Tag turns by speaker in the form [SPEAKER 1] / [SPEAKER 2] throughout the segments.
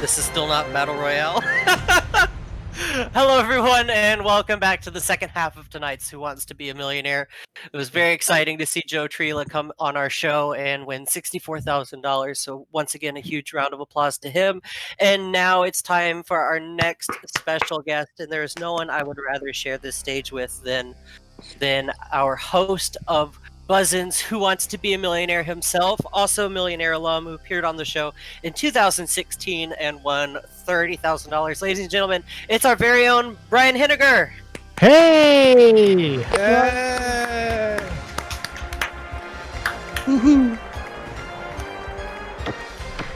[SPEAKER 1] This is still not Battle Royale. Hello, everyone, and welcome back to the second half of tonight's Who Wants to Be a Millionaire. It was very exciting to see Joe Trela come on our show and win $64,000. So once again, a huge round of applause to him. And now it's time for our next special guest, and there is no one I would rather share this stage with than our host of BuzzIn's Who Wants to Be a Millionaire himself, also Millionaire alum who appeared on the show in 2016 and won $30,000. Ladies and gentlemen, it's our very own Brian Henegar.
[SPEAKER 2] Hey!
[SPEAKER 3] Yay!
[SPEAKER 2] Woohoo!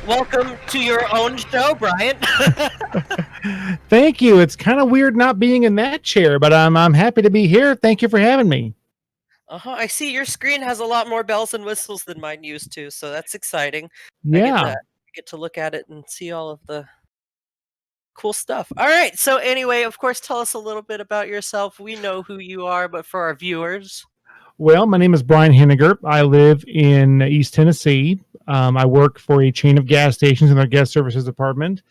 [SPEAKER 1] Welcome to your own show, Brian.
[SPEAKER 2] Thank you. It's kind of weird not being in that chair, but I'm happy to be here. Thank you for having me.
[SPEAKER 1] I see your screen has a lot more bells and whistles than mine used to, so that's exciting.
[SPEAKER 2] Yeah.
[SPEAKER 1] I get to look at it and see all of the cool stuff. All right. So anyway, of course, tell us a little bit about yourself. We know who you are, but for our viewers.
[SPEAKER 2] Well, my name is Brian Henegar. I live in East Tennessee. I work for a chain of gas stations in their guest services department.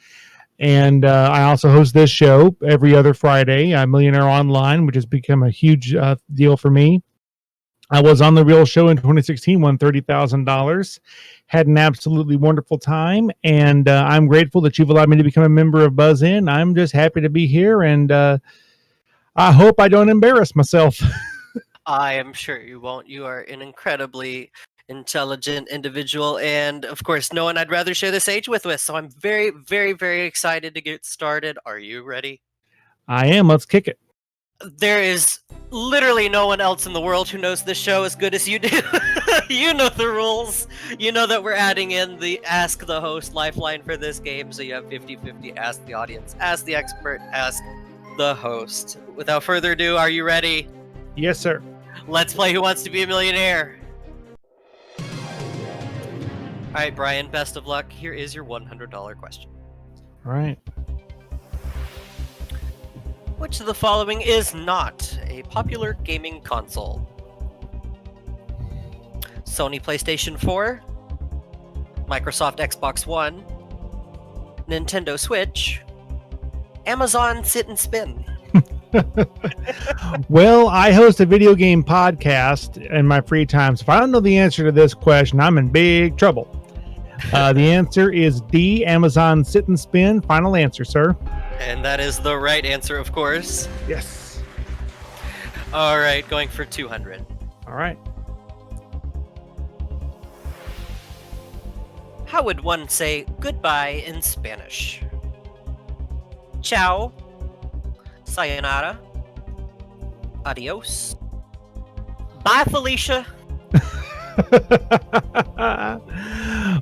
[SPEAKER 2] And I also host this show every other Friday, Millionaire Online, which has become a huge deal for me. I was on The Real Show in 2016, won $30,000, had an absolutely wonderful time, and I'm grateful that you've allowed me to become a member of BuzzIn. I'm just happy to be here, and I hope I don't embarrass myself.
[SPEAKER 1] I am sure you won't. You are an incredibly intelligent individual, and of course, no one I'd rather share this age with. So I'm very, very, very excited to get started. Are you ready?
[SPEAKER 2] I am. Let's kick it.
[SPEAKER 1] There is literally no one else in the world who knows this show as good as you do. You know the rules. You know that we're adding in the Ask the Host lifeline for this game. So you have 50-50. Ask the audience, ask the expert, ask the host. Without further ado, are you ready?
[SPEAKER 2] Yes, sir.
[SPEAKER 1] Let's play Who Wants to Be a Millionaire. All right, Brian, best of luck. Here is your $100 question.
[SPEAKER 2] All right.
[SPEAKER 1] Which of the following is not a popular gaming console? Sony PlayStation 4, Microsoft Xbox One, Nintendo Switch, Amazon Sit and Spin.
[SPEAKER 2] Well, I host a video game podcast in my free time, so if I don't know the answer to this question, I'm in big trouble. The answer is D, Amazon Sit and Spin. Final answer, sir.
[SPEAKER 1] And that is the right answer, of course.
[SPEAKER 2] Yes.
[SPEAKER 1] All right, going for 200.
[SPEAKER 2] All right.
[SPEAKER 1] How would one say goodbye in Spanish? Ciao, sayonara, adios, bye, Felicia.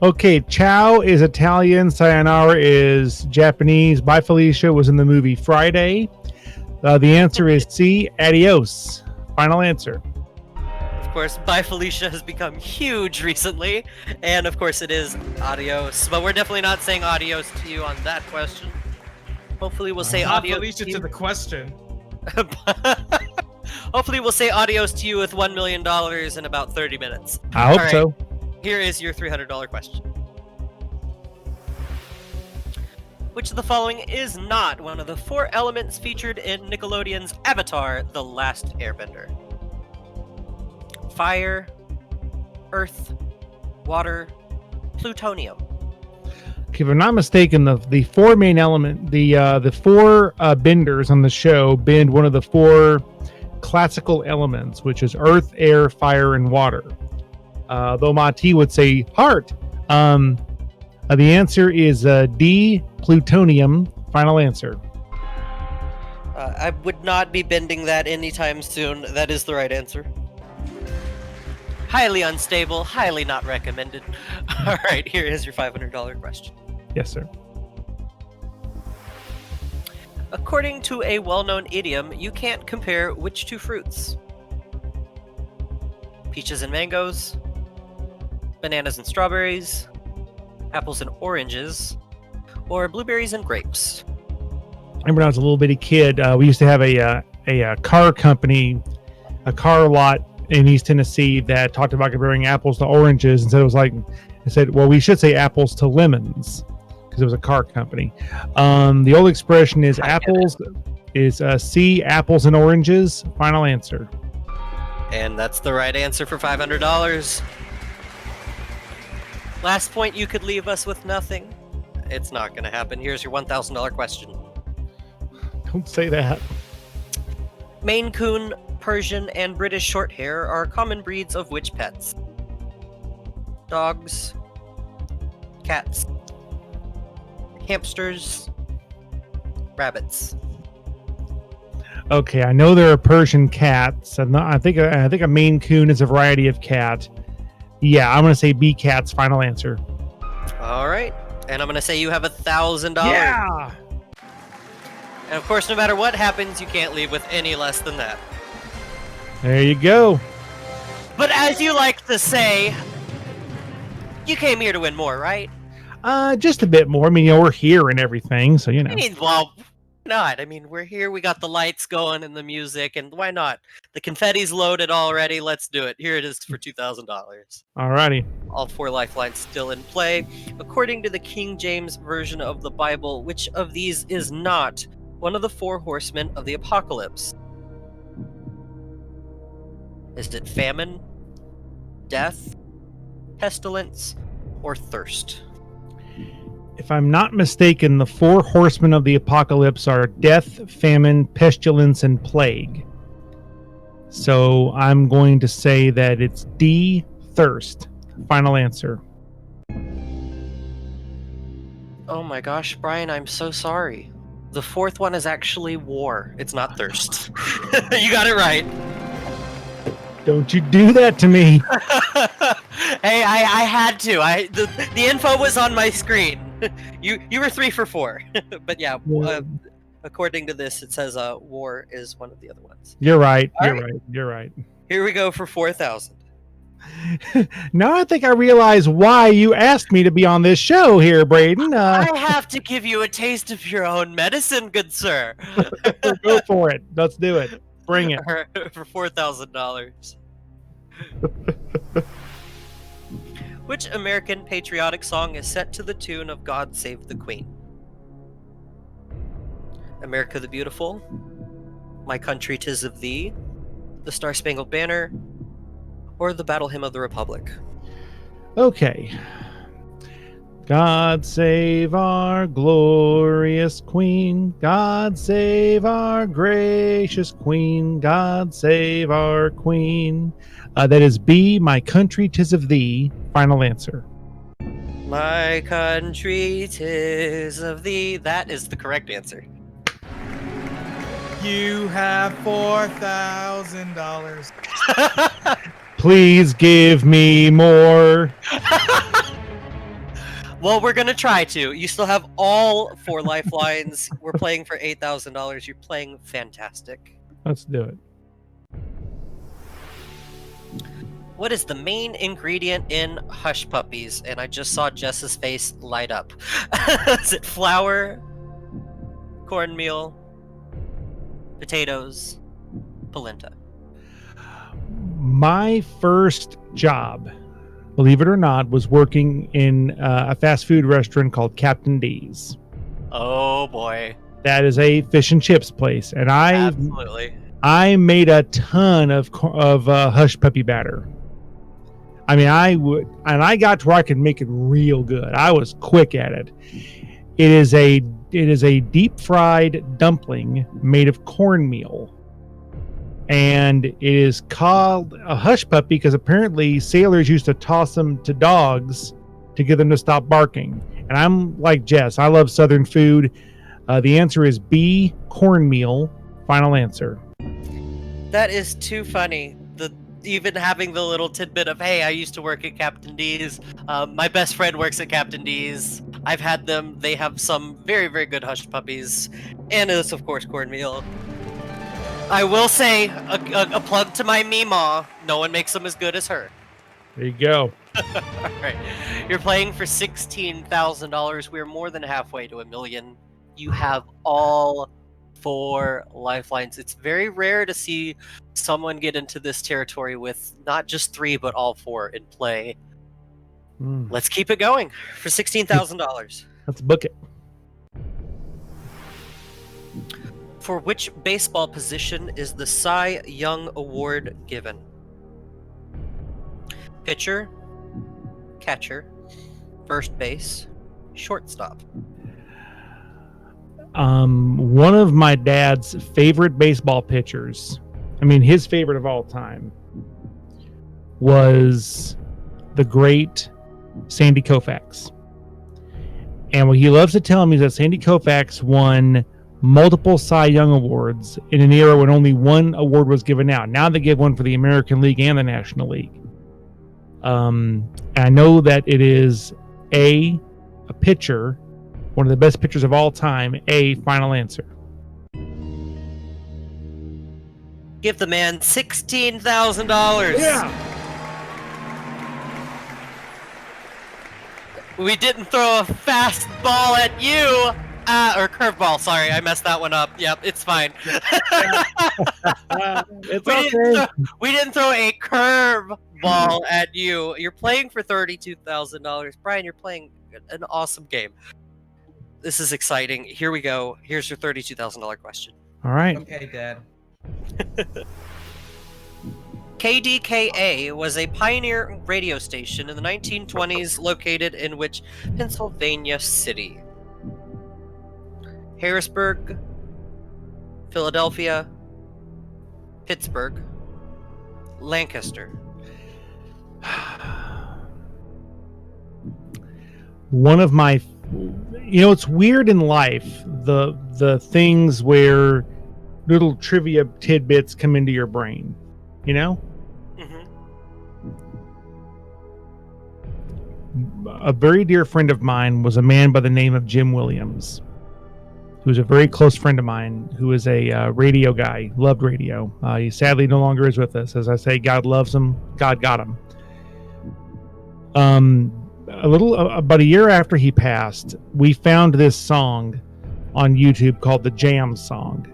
[SPEAKER 2] Okay, ciao is Italian, sayonara is Japanese. Bye Felicia was in the movie Friday. The answer is C, adios. Final answer.
[SPEAKER 1] Of course, bye Felicia has become huge recently, and of course it is adios. But we're definitely not saying adios to you on that question. Hopefully we'll say adios
[SPEAKER 3] Felicia to the question.
[SPEAKER 1] Hopefully we'll say adios to you with $1 million in about 30 minutes.
[SPEAKER 2] I hope
[SPEAKER 1] All right,
[SPEAKER 2] so.
[SPEAKER 1] Here is your $300 question. Which of the following is not one of the 4 elements featured in Nickelodeon's Avatar: The Last Airbender? Fire, earth, water, plutonium.
[SPEAKER 2] Okay, if I'm not mistaken, the 4 main element, the 4 benders on the show bend one of the 4 classical elements, which is earth, air, fire, and water. Though Mati would say heart. The answer is D, plutonium. Final answer.
[SPEAKER 1] I would not be bending that anytime soon. That is the right answer. Highly unstable, highly not recommended. All right, here is your $500 question.
[SPEAKER 2] Yes, sir.
[SPEAKER 1] According to a well-known idiom, you can't compare which 2 fruits? Peaches and mangoes, bananas and strawberries, apples and oranges, or blueberries and grapes?
[SPEAKER 2] I remember when I was a little bitty kid, we used to have a car company, a car lot in East Tennessee that talked about comparing apples to oranges, and said it was like, I said, well, we should say apples to lemons, because it was a car company. The old expression is
[SPEAKER 1] I get
[SPEAKER 2] apples is C, apples and oranges. Final answer.
[SPEAKER 1] And that's the right answer for $500. Last point, you could leave us with nothing. It's not going to happen. Here's your $1,000 question.
[SPEAKER 2] Don't say that.
[SPEAKER 1] Maine Coon, Persian, and British Shorthair are common breeds of which pets? Dogs, cats, hamsters, rabbits.
[SPEAKER 2] Okay, I know there are Persian cats. I think a Maine Coon is a variety of cat. Yeah, I'm gonna say B, cats. Final answer.
[SPEAKER 1] All right, and I'm gonna say you have $1,000.
[SPEAKER 2] Yeah.
[SPEAKER 1] And of course, no matter what happens, you can't leave with any less than that.
[SPEAKER 2] There you go.
[SPEAKER 1] But as you like to say, you came here to win more, right?
[SPEAKER 2] Just a bit more. I mean, we're here and everything, so
[SPEAKER 1] I mean, well, why not? I mean, we're here. We got the lights going and the music, and why not? The confetti's loaded already. Let's do it. Here it is for $2,000.
[SPEAKER 2] Alrighty.
[SPEAKER 1] All 4 lifelines still in play. According to the King James Version of the Bible, which of these is not one of the 4 horsemen of the apocalypse? Is it famine, death, pestilence, or thirst?
[SPEAKER 2] If I'm not mistaken, the 4 horsemen of the apocalypse are death, famine, pestilence, and plague. So I'm going to say that it's D, thirst. Final answer.
[SPEAKER 1] Oh my gosh, Brian, I'm so sorry. The 4th one is actually war. It's not thirst. You got it right.
[SPEAKER 2] Don't you do that to me.
[SPEAKER 1] Hey, I had to. The info was on my screen. You were 3 for 4. But yeah, according to this, it says war is one of the other ones.
[SPEAKER 2] You're right.
[SPEAKER 1] All
[SPEAKER 2] You're
[SPEAKER 1] right.
[SPEAKER 2] right. You're right.
[SPEAKER 1] Here we go for 4,000.
[SPEAKER 2] Now I think I realize why you asked me to be on this show here, Braden.
[SPEAKER 1] I have to give you a taste of your own medicine, good sir.
[SPEAKER 2] Go for it. Let's do it. Bring it.
[SPEAKER 1] For $4,000. Which American patriotic song is set to the tune of God Save the Queen? America the Beautiful, My Country 'Tis of Thee, The Star Spangled Banner, or the Battle Hymn of the Republic?
[SPEAKER 2] Okay. God save our glorious Queen. God save our gracious Queen. God save our Queen. That is B, My Country 'Tis of Thee. Final answer.
[SPEAKER 1] My country 'tis of thee. That is the correct answer.
[SPEAKER 3] You have $4,000.
[SPEAKER 2] Please give me more.
[SPEAKER 1] Well, we're gonna try to. You still have all 4 lifelines. We're playing for $8,000. You're playing fantastic.
[SPEAKER 2] Let's do it.
[SPEAKER 1] What is the main ingredient in Hush Puppies? And I just saw Jess's face light up. Is it flour, cornmeal, potatoes, polenta?
[SPEAKER 2] My first job, believe it or not, was working in a fast food restaurant called Captain D's.
[SPEAKER 1] Oh boy.
[SPEAKER 2] That is a fish and chips place, and
[SPEAKER 1] Absolutely.
[SPEAKER 2] I made a ton of hush puppy batter. I mean, I got to where I could make it real good. I was quick at it. It is a deep fried dumpling made of cornmeal. And it is called a hush puppy because apparently sailors used to toss them to dogs to get them to stop barking. And I'm like Jess, I love Southern food. The answer is B, cornmeal. Final answer.
[SPEAKER 1] That is too funny. Even having the little tidbit of, hey, I used to work at Captain D's. My best friend works at Captain D's. I've had them. They have some very, very good hush puppies. And it's, of course, cornmeal. I will say, a plug to my Meemaw. No one makes them as good as her.
[SPEAKER 2] There you go.
[SPEAKER 1] All right. You're playing for $16,000. We're more than halfway to $1 million. You have all 4 lifelines. It's very rare to see someone get into this territory with not just 3, but all 4 in play. Let's keep it going for $16,000.
[SPEAKER 2] Let's book it.
[SPEAKER 1] For which baseball position is the Cy Young Award given? Pitcher, catcher, first base, shortstop.
[SPEAKER 2] One of my dad's favorite baseball pitchers, I mean his favorite of all time, was the great Sandy Koufax. And what he loves to tell me is that Sandy Koufax won multiple Cy Young Awards in an era when only one award was given out. Now they give one for the American League and the National League. And I know that it is a pitcher, one of the best pitchers of all time. A final answer.
[SPEAKER 1] Give the man $16,000.
[SPEAKER 2] Yeah.
[SPEAKER 1] We didn't throw a fast ball at you. Or curveball, sorry, I messed that one up. Yep, it's fine. We didn't throw a curve ball at you. You're playing for $32,000. Brian, you're playing an awesome game. This is exciting. Here we go. Here's your $32,000 question.
[SPEAKER 2] All right.
[SPEAKER 3] Okay, Dad.
[SPEAKER 1] KDKA was a pioneer radio station in the 1920s located in which Pennsylvania city? Harrisburg, Philadelphia, Pittsburgh, Lancaster.
[SPEAKER 2] One of my, it's weird in life, the things where little trivia tidbits come into your brain, A very dear friend of mine was a man by the name of Jim Williams, who was a very close friend of mine, who is a radio guy, loved radio. He sadly no longer is with us. As I say, God loves him. God got him. About a year after he passed, we found this song on YouTube called the Jam Song.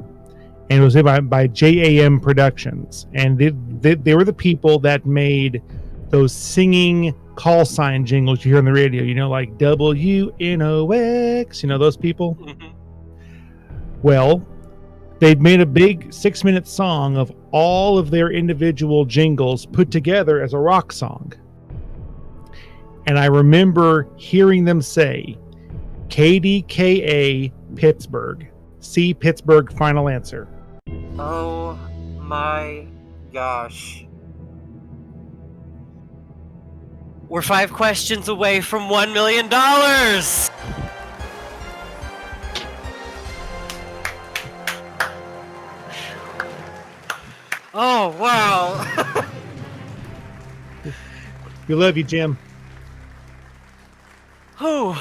[SPEAKER 2] And it was by JAM Productions. And they were the people that made those singing call sign jingles you hear on the radio, like WNOX, those people.
[SPEAKER 1] Mm-hmm.
[SPEAKER 2] Well, they'd made a big 6-minute song of all of their individual jingles put together as a rock song. And I remember hearing them say, KDKA Pittsburgh. See Pittsburgh final answer.
[SPEAKER 1] Oh my gosh. We're 5 questions away from $1 million. Oh, wow.
[SPEAKER 2] We love you, Jim.
[SPEAKER 1] Whew.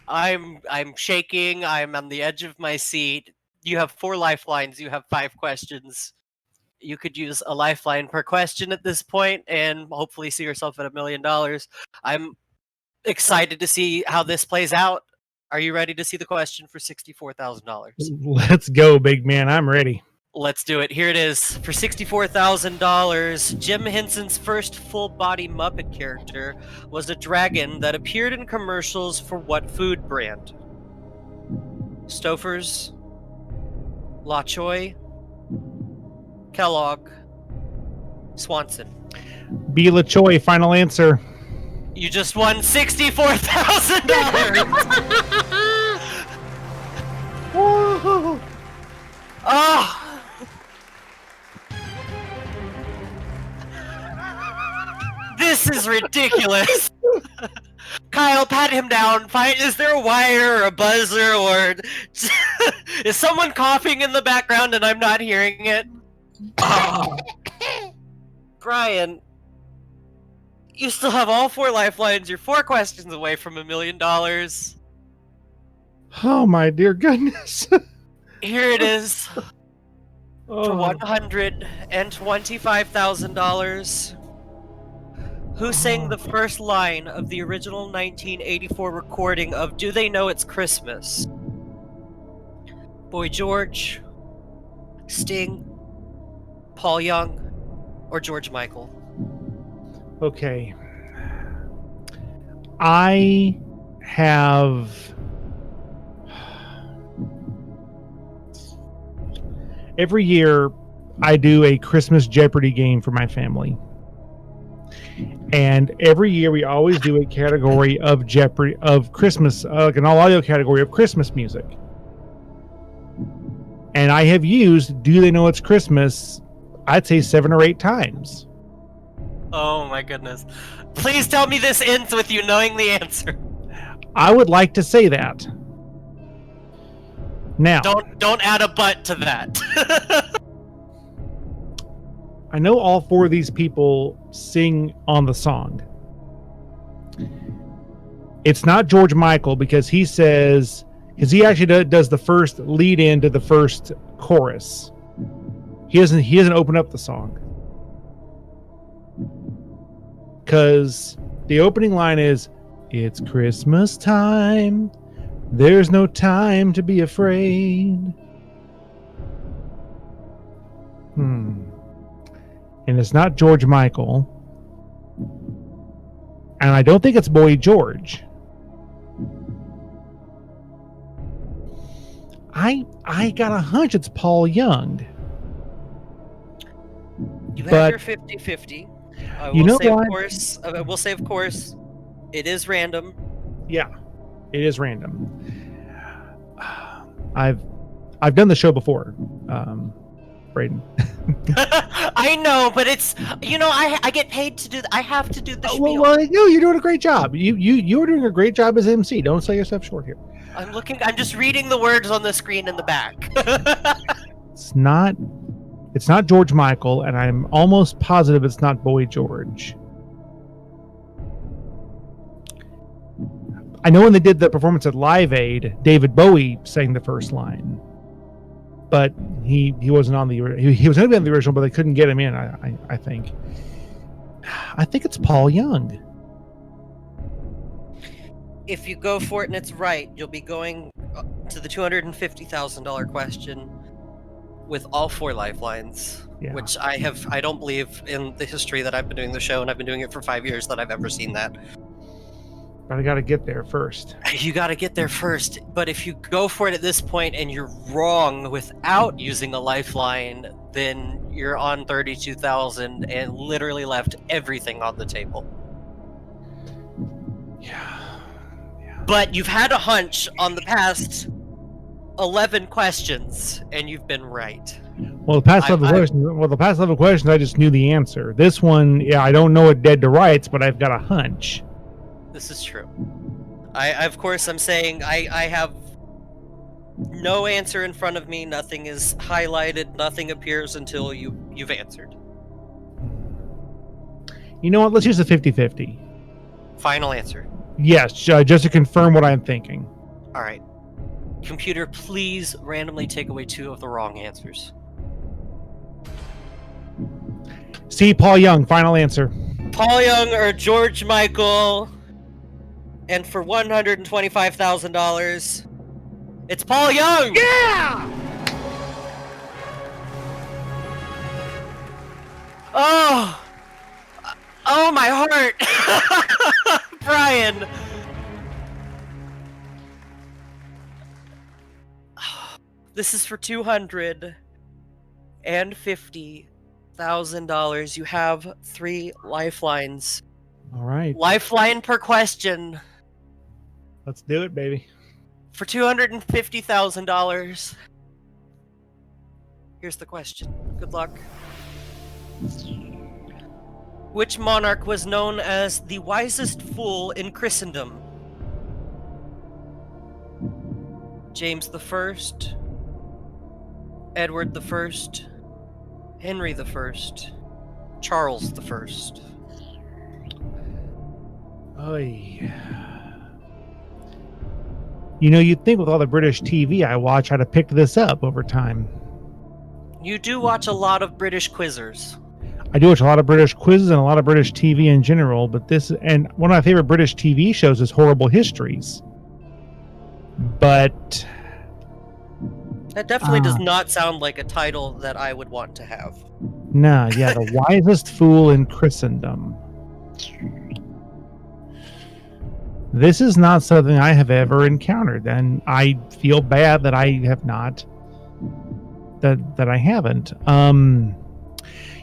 [SPEAKER 1] I'm shaking. I'm on the edge of my seat. You have 4 lifelines. You have 5 questions. You could use a lifeline per question at this point and hopefully see yourself at $1 million. I'm excited to see how this plays out. Are you ready to see the question for $64,000?
[SPEAKER 2] Let's go, big man. I'm ready.
[SPEAKER 1] Let's do it. Here it is. For $64,000, Jim Henson's first full-body Muppet character was a dragon that appeared in commercials for what food brand? Stouffer's, La Choy, Kellogg, Swanson.
[SPEAKER 2] B. La Choy, final answer.
[SPEAKER 1] You just won $64,000! Oh! This is ridiculous. Kyle, pat him down. Is there a wire or a buzzer or is someone coughing in the background and I'm not hearing it? Brian, you still have all 4 lifelines. You're 4 questions away from $1 million.
[SPEAKER 2] Oh my dear goodness.
[SPEAKER 1] Here it is.
[SPEAKER 2] Oh.
[SPEAKER 1] For $125,000. Who sang the first line of the original 1984 recording of Do They Know It's Christmas? Boy George, Sting, Paul Young, or George Michael?
[SPEAKER 2] Okay. I have every year I do a Christmas Jeopardy game for my family. And every year we always do a category of Jeopardy of Christmas, like an all audio category of Christmas music. And I have used Do They Know It's Christmas, I'd say 7 or 8 times.
[SPEAKER 1] Oh my goodness. Please tell me this ends with you knowing the answer.
[SPEAKER 2] I would like to say that. Now,
[SPEAKER 1] Don't add a but to that.
[SPEAKER 2] I know all 4 of these people sing on the song. It's not George Michael because he actually does the first lead in to the first chorus. He doesn't open up the song. Because the opening line is, "It's Christmas time. There's no time to be afraid." And it's not George Michael. And I don't think it's Boy George. I got a hunch it's Paul Young.
[SPEAKER 1] You
[SPEAKER 2] But-
[SPEAKER 1] have your 50-50.
[SPEAKER 2] You know what?
[SPEAKER 1] I will say, of course, it is random.
[SPEAKER 2] Yeah, it is random. I've done the show before, Braden.
[SPEAKER 1] I know, but it's, I get paid to do I have to do the spiel.
[SPEAKER 2] Well, no, you're doing a great job. You're doing a great job as MC. Don't sell yourself short here.
[SPEAKER 1] I'm just reading the words on the screen in the back.
[SPEAKER 2] It's not George Michael, and I'm almost positive it's not Boy George. I know when they did the performance at Live Aid, David Bowie sang the first line, but he wasn't on he was going to be on the original, but they couldn't get him in. I think it's Paul Young.
[SPEAKER 1] If you go for it and it's right, you'll be going to the $250,000 question with all 4 lifelines,
[SPEAKER 2] Yeah.
[SPEAKER 1] which I don't believe in the history that I've been doing the show, and I've been doing it for 5 years, that I've ever seen that.
[SPEAKER 2] But I got to get there first.
[SPEAKER 1] You got to get there first, but if you go for it at this point and you're wrong without using a lifeline, then you're on 32,000 and literally left everything on the table.
[SPEAKER 2] Yeah.
[SPEAKER 1] But you've had a hunch on the past 11 questions, and you've been right.
[SPEAKER 2] Well, the past 11 questions, I just knew the answer. This one, I don't know it dead to rights, but I've got a hunch.
[SPEAKER 1] This is true. Of course, I'm saying I have no answer in front of me. Nothing is highlighted. Nothing appears until you've answered.
[SPEAKER 2] You know what? Let's use the 50-50.
[SPEAKER 1] Final answer.
[SPEAKER 2] Yes, just to confirm what I'm thinking.
[SPEAKER 1] All right. Computer, please randomly take away 2 of the wrong answers.
[SPEAKER 2] See, Paul Young, final answer.
[SPEAKER 1] Paul Young or George Michael. And for $125,000, it's Paul Young!
[SPEAKER 2] Yeah!
[SPEAKER 1] Oh, my heart! Brian! This is for $250,000. You have 3 lifelines.
[SPEAKER 2] All right.
[SPEAKER 1] Lifeline per question.
[SPEAKER 2] Let's do it, baby.
[SPEAKER 1] For $250,000. Here's the question. Good luck. Which monarch was known as the wisest fool in Christendom? James I, Edward I, Henry I, Charles I.
[SPEAKER 2] Oy. You know, you'd think with all the British TV I watch, I'd have picked this up over time.
[SPEAKER 1] You do watch a lot of British quizzers.
[SPEAKER 2] I do watch a lot of British quizzes and a lot of British TV in general, but and one of my favorite British TV shows is Horrible Histories. But
[SPEAKER 1] That definitely does not sound like a title that I would want to have.
[SPEAKER 2] nah, yeah, the wisest fool in Christendom. This is not something I have ever encountered, and I feel bad that I have not. That I haven't.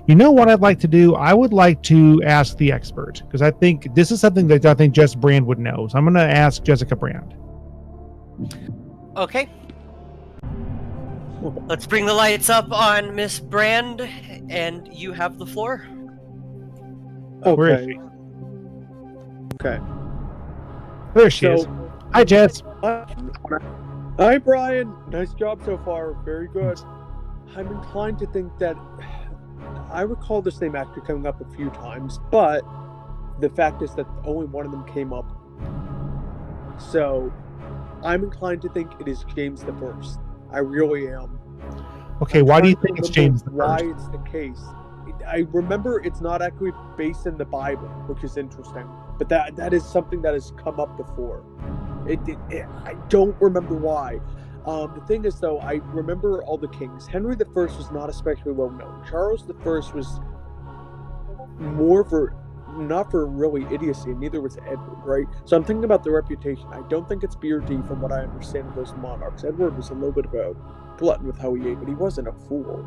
[SPEAKER 2] You know what I'd like to do? I would like to ask the expert, because I think this is something that I think Jess Brand would know. So I'm going to ask Jessica Brand.
[SPEAKER 1] Okay. Let's bring the lights up on Miss Brand, and you have the floor.
[SPEAKER 2] Where is
[SPEAKER 4] Okay.
[SPEAKER 2] she?
[SPEAKER 4] Okay.
[SPEAKER 2] There she is. Hi, Jess.
[SPEAKER 4] Hi, Brian. Nice job so far. Very good. I'm inclined to think that I recall this name actually coming up a few times, but the fact is that only one of them came up. So I'm inclined to think it is James the First. I really am.
[SPEAKER 2] Okay, why do you think it's James the
[SPEAKER 4] Why
[SPEAKER 2] First?
[SPEAKER 4] it's the case? I remember it's not actually based in the Bible, which is interesting. But that is something that has come up before. I don't remember why. The thing is, though, I remember all the kings. Henry the First was not especially well known. Charles the First was more for not for really idiocy, and neither was Edward, right? So I'm thinking about the reputation. I don't think it's beardy from what I understand of those monarchs. Edward was a little bit of a glutton with how he ate, but he wasn't a fool.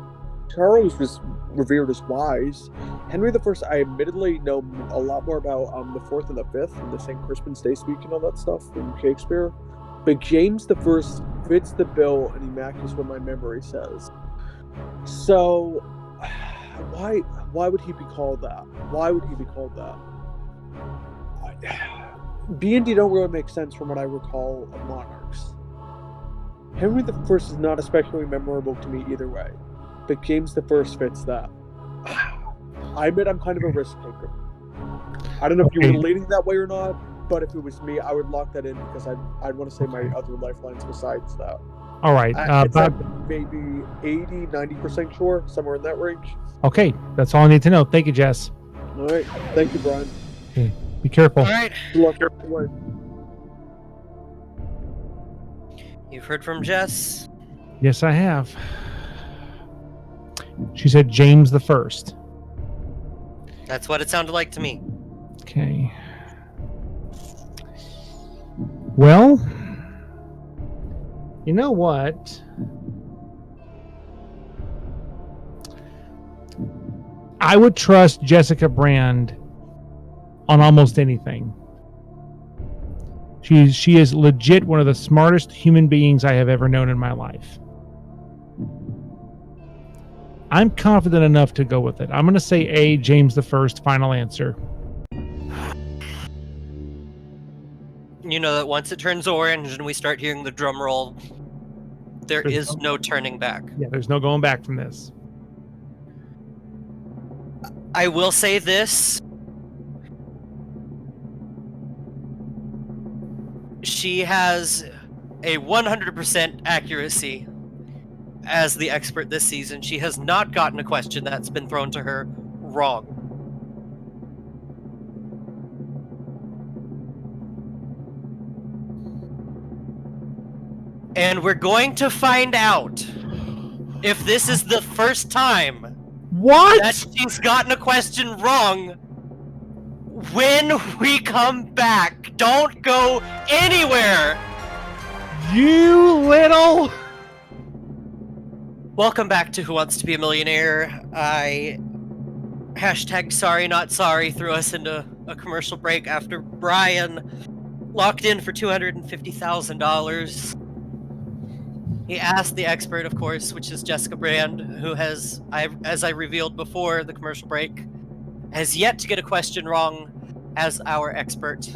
[SPEAKER 4] Charles was revered as wise. Henry the First, I admittedly know a lot more about the Fourth and the Fifth, and the St. Crispin's Day speech and all that stuff from Shakespeare. But James the First fits the bill, and he matches what my memory says. So, why would he be called that? Why would he be called that? B&D don't really make sense from what I recall of monarchs. Henry the First is not especially memorable to me either way, but James the First fits that. I admit I'm kind of a risk taker. I don't know if you were leaning that way or not, but if it was me, I would lock that in because I'd want to say my other lifelines besides that.
[SPEAKER 2] All right.
[SPEAKER 4] It's like maybe 80, 90% sure, somewhere in that range.
[SPEAKER 2] Okay, that's all I need to know. Thank you, Jess.
[SPEAKER 4] All right. Thank you, Brian.
[SPEAKER 2] Okay. Be careful.
[SPEAKER 1] All right.
[SPEAKER 4] Good luck everyone.
[SPEAKER 1] You've heard from Jess.
[SPEAKER 2] Yes, I have. She said James the First.
[SPEAKER 1] That's what it sounded like to me.
[SPEAKER 2] Okay. Well, you know what? I would trust Jessica Brand on almost anything. She is legit one of the smartest human beings I have ever known in my life. I'm confident enough to go with it. I'm going to say A, James the First, final answer.
[SPEAKER 1] You know that once it turns orange and we start hearing the drum roll, there is no turning back.
[SPEAKER 2] Yeah, there's no going back from this.
[SPEAKER 1] I will say this. She has a 100% accuracy as the expert this season. She has not gotten a question that's been thrown to her wrong. And we're going to find out if this is the first time that she's gotten a question wrong when we come back. Don't go anywhere!
[SPEAKER 2] You little...
[SPEAKER 1] Welcome back to Who Wants to Be a Millionaire. Hashtag sorry not sorry threw us into a commercial break after Brian locked in for $250,000. He asked the expert, of course, which is Jessica Brand, who has, as I revealed before the commercial break, has yet to get a question wrong as our expert.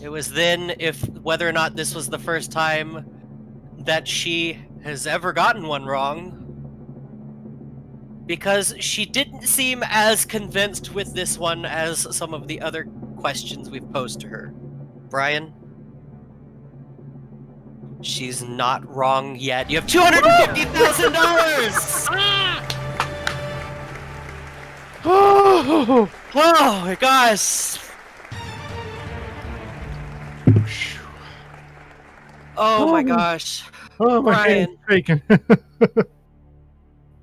[SPEAKER 1] It was then whether or not this was the first time that she has ever gotten one wrong, because she didn't seem as convinced with this one as some of the other questions we've posed to her. Brian? She's not wrong yet. You have $250,000!
[SPEAKER 2] Oh,
[SPEAKER 1] Oh my gosh! Oh my gosh.
[SPEAKER 2] oh my
[SPEAKER 1] Brian.
[SPEAKER 2] hand's shaking.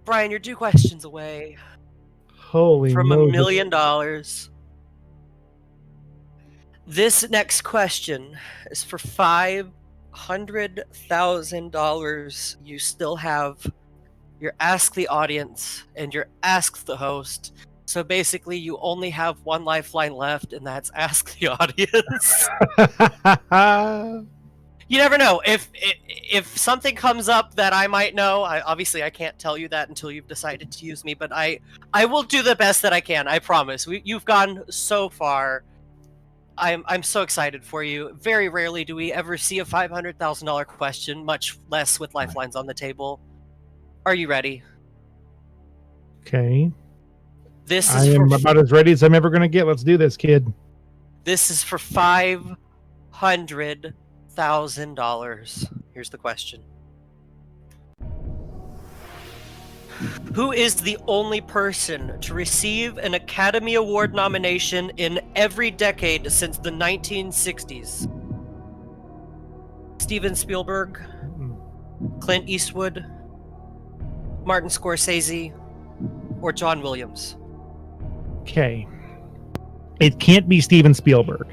[SPEAKER 1] Brian, you're 2 questions away
[SPEAKER 2] Holy
[SPEAKER 1] from
[SPEAKER 2] Moses.
[SPEAKER 1] $1 million. This next question is for $500,000. You still have your Ask the Audience and your Ask the Host. So basically, you only have one lifeline left, and that's Ask the Audience. You never know. If something comes up that I might know, obviously I can't tell you that until you've decided to use me, but I will do the best that I can. I promise. You've gone so far. I'm so excited for you. Very rarely do we ever see a $500,000 question, much less with lifelines on the table. Are you ready?
[SPEAKER 2] Okay.
[SPEAKER 1] This
[SPEAKER 2] I
[SPEAKER 1] is
[SPEAKER 2] am
[SPEAKER 1] for,
[SPEAKER 2] about as ready as I'm ever going to get. Let's do this, kid.
[SPEAKER 1] this is for $500,000. Here's the question. Who is the only person to receive an Academy Award nomination in every decade since the 1960s? Steven Spielberg, Clint Eastwood, Martin Scorsese, or John Williams?
[SPEAKER 2] Okay. It can't be Steven Spielberg.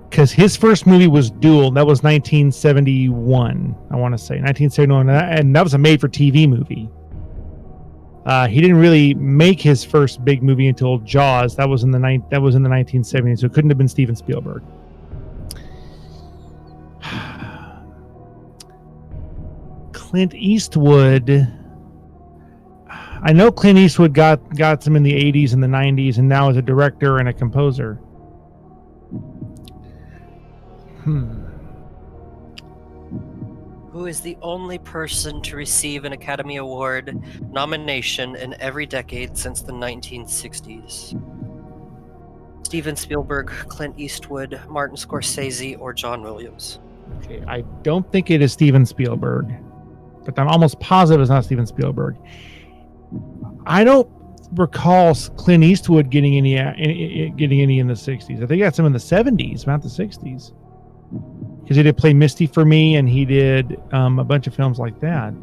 [SPEAKER 2] Because his first movie was Duel. That was 1971, I want to say. 1971. And that was a made-for-TV movie. He didn't really make his first big movie until Jaws. That was in the 1970s, so it couldn't have been Steven Spielberg. Clint Eastwood. I know Clint Eastwood got some in the 80s and the 90s, and now is a director and a composer.
[SPEAKER 1] Who is the only person to receive an Academy Award nomination in every decade since the 1960s? Steven Spielberg, Clint Eastwood, Martin Scorsese, or John Williams?
[SPEAKER 2] Okay, I don't think it is Steven Spielberg, but I'm almost positive it's not Steven Spielberg. I don't recall Clint Eastwood getting any in the 60s. I think he got some in the 70s, not the 60s. Because he did Play Misty for Me, and he did a bunch of films like that.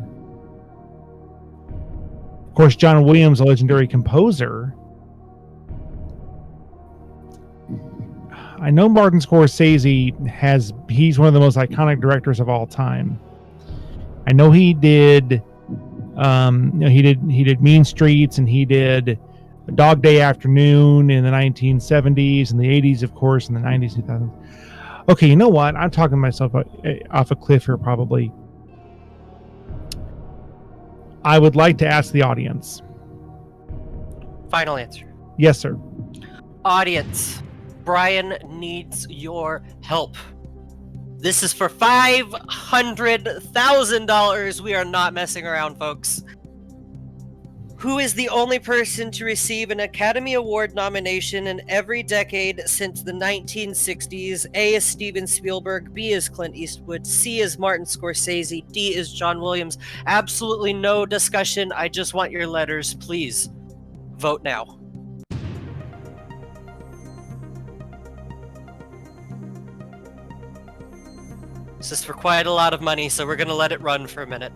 [SPEAKER 2] Of course, John Williams, a legendary composer. I know Martin Scorsese he's one of the most iconic directors of all time. I know he did he did Mean Streets, and he did Dog Day Afternoon in the 1970s and the 80s, of course, in the 90s, 2000s. Okay, you know what? I'm talking myself off a cliff here, probably. I would like to ask the audience.
[SPEAKER 1] Final answer.
[SPEAKER 2] Yes, sir.
[SPEAKER 1] Audience, Brian needs your help. This is for $500,000. We are not messing around, folks. Who is the only person to receive an Academy Award nomination in every decade since the 1960s? A is Steven Spielberg, B is Clint Eastwood, C is Martin Scorsese, D is John Williams. Absolutely no discussion. I just want your letters. Please vote now. This is for quite a lot of money, so we're going to let it run for a minute.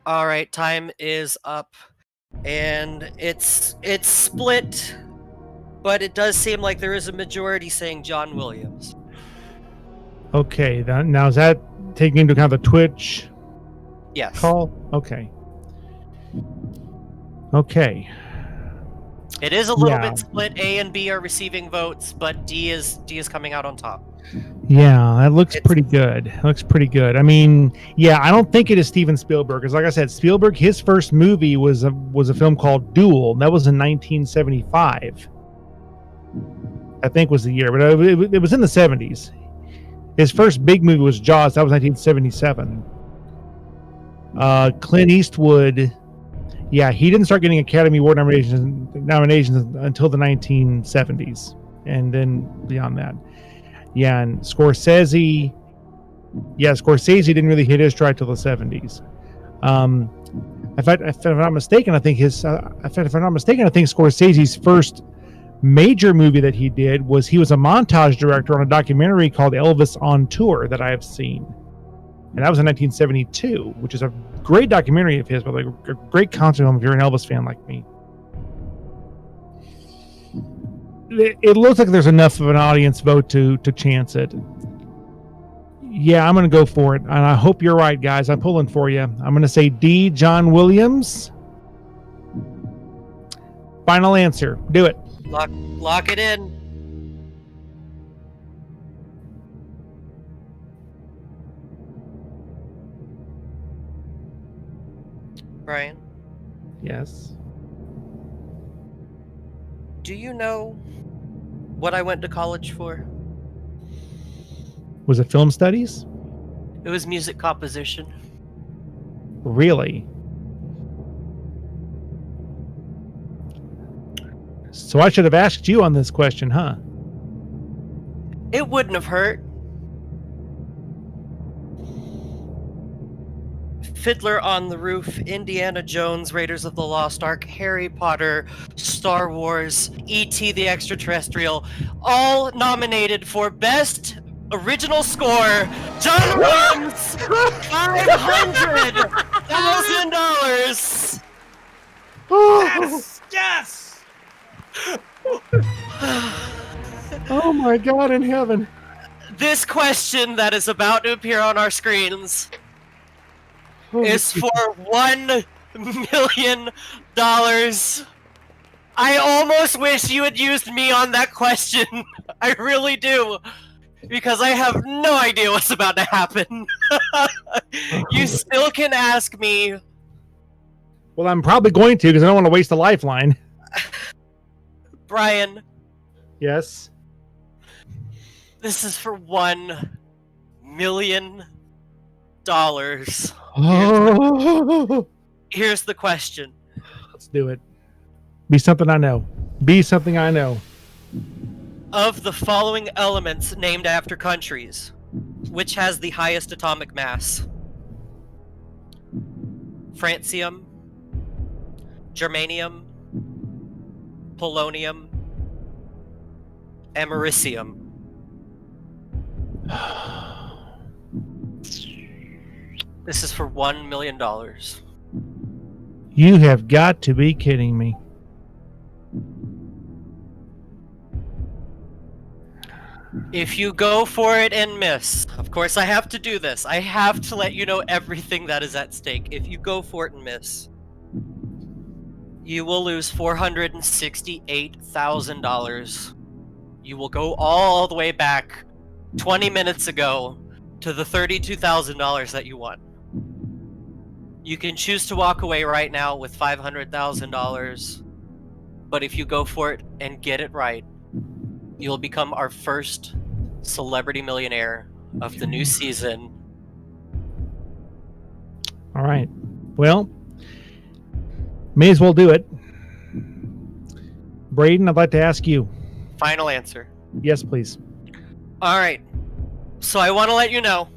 [SPEAKER 1] All right, time is up, and it's split, but it does seem like there is a majority saying John Williams.
[SPEAKER 2] Okay, now is that taking into account the Twitch
[SPEAKER 1] Yes.
[SPEAKER 2] call? Okay. Okay.
[SPEAKER 1] It is a little
[SPEAKER 2] Yeah.
[SPEAKER 1] bit split. A and B are receiving votes, but D is coming out on top.
[SPEAKER 2] Yeah, that looks pretty good. Looks pretty good. I mean, yeah, I don't think it is Steven Spielberg, because like I said, Spielberg, his first movie was a film called Duel. That was in 1975. I think was the year, but it was in the 70s. His first big movie was Jaws. That was 1977. Clint Eastwood, yeah, he didn't start getting Academy Award nominations until the 1970s, and then beyond that. Yeah, and Scorsese didn't really hit his stride till the 70s. If I'm not mistaken, I think Scorsese's first major movie that he did was he was a montage director on a documentary called Elvis on Tour that I have seen. And that was in 1972, which is a great documentary of his, but like a great concert film if you're an Elvis fan like me. It looks like there's enough of an audience vote to chance it. Yeah, I'm going to go for it. And I hope you're right, guys. I'm pulling for you. I'm going to say D, John Williams. Final answer. Do it.
[SPEAKER 1] Lock it in. Brian,
[SPEAKER 2] Yes.
[SPEAKER 1] do you know what I went to college for?
[SPEAKER 2] Was it film studies?
[SPEAKER 1] It was music composition.
[SPEAKER 2] Really? So I should have asked you on this question, huh?
[SPEAKER 1] It wouldn't have hurt. Fiddler on the Roof, Indiana Jones, Raiders of the Lost Ark, Harry Potter, Star Wars, E.T. the Extraterrestrial, all nominated for Best Original Score. John Williams, $500,000.
[SPEAKER 3] Yes! Yes!
[SPEAKER 2] Oh my God in heaven.
[SPEAKER 1] This question that is about to appear on our screens is for $1 million. I almost wish you had used me on that question. I really do. Because I have no idea what's about to happen. You still can ask me.
[SPEAKER 2] Well, I'm probably going to because I don't want to waste a lifeline.
[SPEAKER 1] Brian,
[SPEAKER 2] Yes.
[SPEAKER 1] this is for $1 million.
[SPEAKER 2] Oh,
[SPEAKER 1] Here's the question.
[SPEAKER 2] let's do it. Be something I know. Be something I know.
[SPEAKER 1] Of the following elements named after countries, which has the highest atomic mass? Francium, germanium, polonium, americium. This is for $1 million.
[SPEAKER 2] You have got to be kidding me.
[SPEAKER 1] If you go for it and miss, of course I have to do this. I have to let you know everything that is at stake. If you go for it and miss, you will lose $468,000. You will go all the way back 20 minutes ago to the $32,000 that you won. You can choose to walk away right now with $500,000, but if you go for it and get it right, you'll become our first celebrity millionaire of the new season.
[SPEAKER 2] All right. Well, may as well do it. Braden, I'd like to ask you.
[SPEAKER 1] Final answer.
[SPEAKER 2] Yes, please.
[SPEAKER 1] All right. So I want to let you know,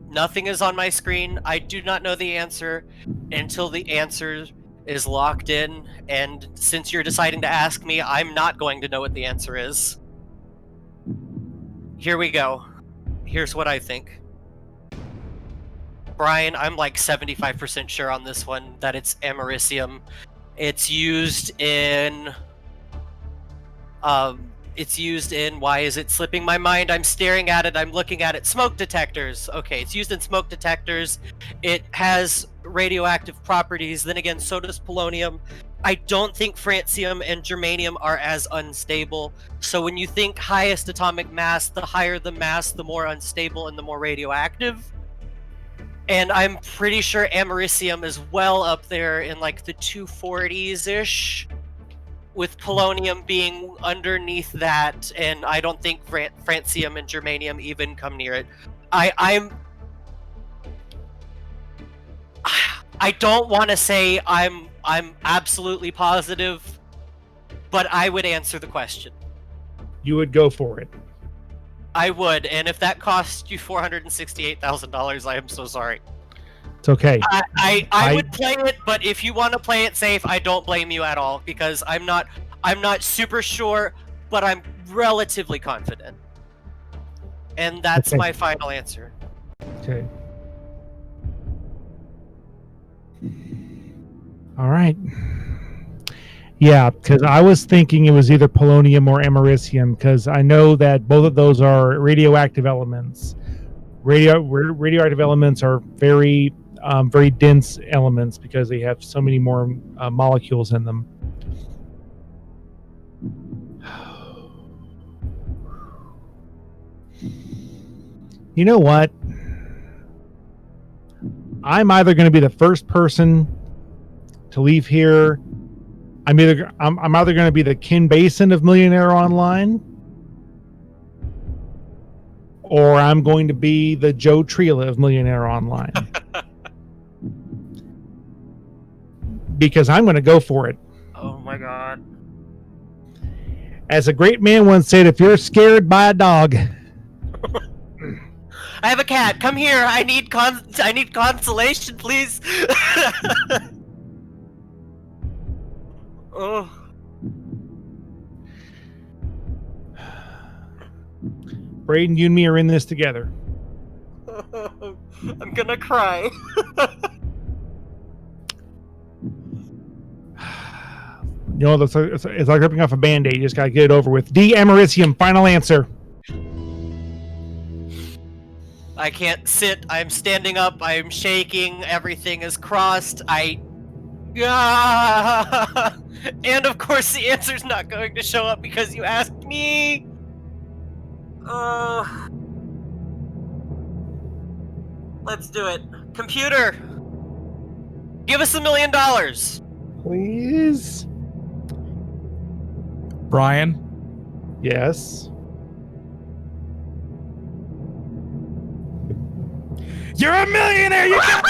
[SPEAKER 1] nothing is on my screen. I do not know the answer until the answer is locked in. And since you're deciding to ask me, I'm not going to know what the answer is. Here we go. Here's what I think. Brian, I'm like 75% sure on this one that it's americium. It's used in... why is it slipping my mind? I'm staring at it, I'm looking at it. Smoke detectors. Okay, it's used in smoke detectors. It has radioactive properties. Then again, so does polonium. I don't think francium and germanium are as unstable. So when you think highest atomic mass, the higher the mass, the more unstable and the more radioactive. And I'm pretty sure americium is well up there in like the 240s-ish. With polonium being underneath that, and I don't think francium and germanium even come near it. I don't want to say I'm absolutely positive, but I would answer the question.
[SPEAKER 2] You would go for it.
[SPEAKER 1] I would, and if that costs you $468,000, I am so sorry.
[SPEAKER 2] It's okay.
[SPEAKER 1] I would play it, but if you want to play it safe, I don't blame you at all, because I'm not I'm not super sure, but I'm relatively confident. And that's
[SPEAKER 2] Okay.
[SPEAKER 1] my final answer.
[SPEAKER 2] Okay. All right. Yeah, because I was thinking it was either polonium or americium, because I know that both of those are radioactive elements. Radioactive elements are very dense elements because they have so many more molecules in them. You know what? I'm either going to be the first person to leave here. I'm either going to be the Ken Basin of Millionaire Online, or I'm going to be the Joe Trila of Millionaire Online. Because I'm going to go for it.
[SPEAKER 1] Oh my god.
[SPEAKER 2] As a great man once said, if you're scared by a dog.
[SPEAKER 1] I have a cat. Come here. I need consolation, please. Oh.
[SPEAKER 2] Braden, you and me are in this together.
[SPEAKER 1] I'm gonna cry.
[SPEAKER 2] You know, it's like ripping off a Band-Aid. You just gotta get it over with. D. Americium, final answer.
[SPEAKER 1] I can't sit. I'm standing up. I'm shaking. Everything is crossed. And of course, the answer's not going to show up because you asked me. Let's do it. Computer, give us $1 million.
[SPEAKER 2] Please.
[SPEAKER 3] Brian,
[SPEAKER 2] Yes.
[SPEAKER 3] you're a millionaire. You got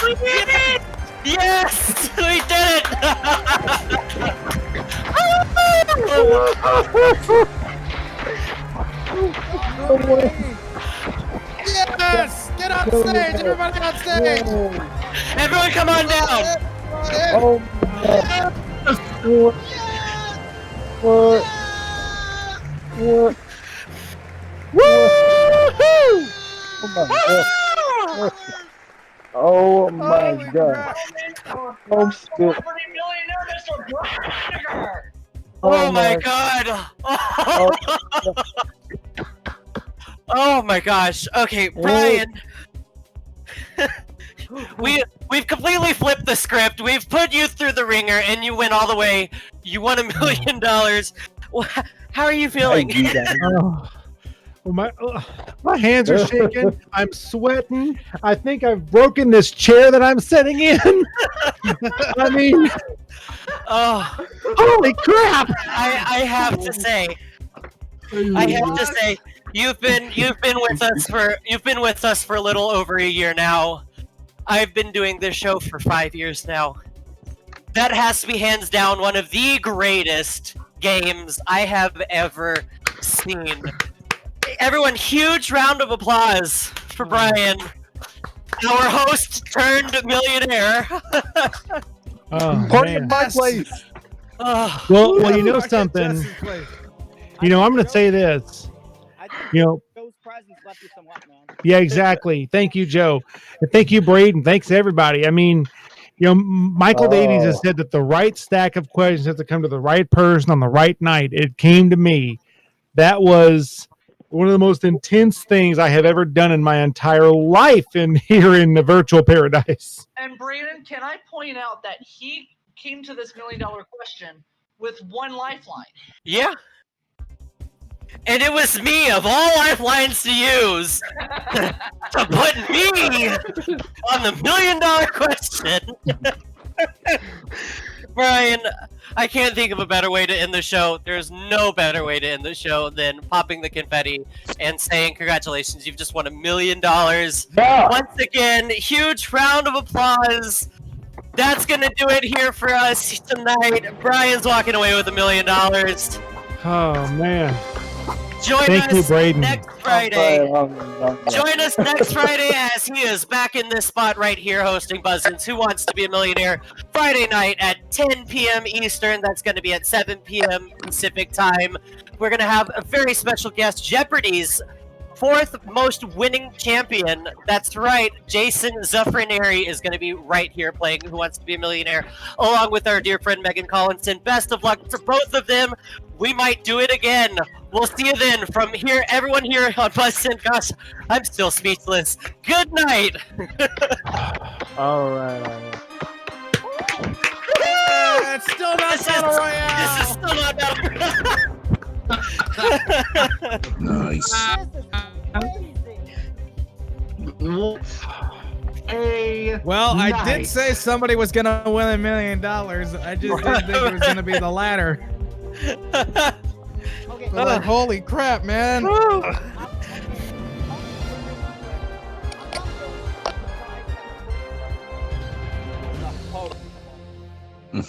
[SPEAKER 1] We did it! Yes, we did it!
[SPEAKER 3] Yes! Get on stage! Everybody on stage!
[SPEAKER 1] Everyone, come on down!
[SPEAKER 4] Oh what? What?
[SPEAKER 2] Woo-hoo!
[SPEAKER 4] Oh my god. Oh shit.
[SPEAKER 1] Oh my god! Oh my gosh. Okay, Brian. We've completely flipped the script. We've put you through the ringer, and you went all the way. You won $1 million. How are you feeling?
[SPEAKER 2] My hands are shaking. I'm sweating. I think I've broken this chair that I'm sitting in. I mean,
[SPEAKER 1] Oh,
[SPEAKER 2] holy crap!
[SPEAKER 1] I have to say, you've been with us for a little over a year now. I've been doing this show for 5 years now. That has to be hands down one of the greatest games I have ever seen. Everyone, huge round of applause for Brian, our host turned millionaire.
[SPEAKER 2] Oh,
[SPEAKER 4] Park
[SPEAKER 2] man.
[SPEAKER 4] in my place.
[SPEAKER 1] Oh,
[SPEAKER 2] Well, you know something. You know, I'm going to say this. You know,
[SPEAKER 5] Those presents left you some luck, man.
[SPEAKER 2] yeah, exactly. Thank you, Joe. And thank you, Braden. Thanks, everybody. I mean, you know, Michael Davies has said that the right stack of questions have to come to the right person on the right night. It came to me. That was one of the most intense things I have ever done in my entire life here in the virtual paradise.
[SPEAKER 6] And Brandon, can I point out that he came to this $1 million question with one lifeline?
[SPEAKER 1] yeah. And it was me, of all lifelines to use, to put me on the $1 million question. Brian, I can't think of a better way to end the show. There's no better way to end the show than popping the confetti and saying congratulations, you've just won $1 million.
[SPEAKER 4] Yeah.
[SPEAKER 1] Once again, huge round of applause. That's gonna do it here for us tonight. Brian's walking away with $1 million.
[SPEAKER 2] Oh, man.
[SPEAKER 1] Join
[SPEAKER 2] Thank you,
[SPEAKER 1] us
[SPEAKER 2] Braden.
[SPEAKER 1] next Friday. Join us next Friday as he is back in this spot right here hosting BuzzIn's Who Wants to Be a Millionaire Friday night at 10 p.m. Eastern. That's going to be at 7 p.m. Pacific time. We're going to have a very special guest, Jeopardy's fourth most winning champion. That's right. Jason Zuffrineri is going to be right here playing Who Wants to Be a Millionaire along with our dear friend Megan Collinson. Best of luck to both of them. We might do it again. We'll see you then. From here, everyone here on BuzzIn's. Gosh, I'm still speechless. Good night.
[SPEAKER 2] All right.
[SPEAKER 3] It's still not Battle Royale.
[SPEAKER 1] This is still not Battle Royale.
[SPEAKER 7] Nice.
[SPEAKER 3] Well, I did say somebody was gonna win $1 million. I just didn't think it was gonna be the latter.
[SPEAKER 5] Okay.
[SPEAKER 3] But like, holy crap, man!
[SPEAKER 5] No, hold on.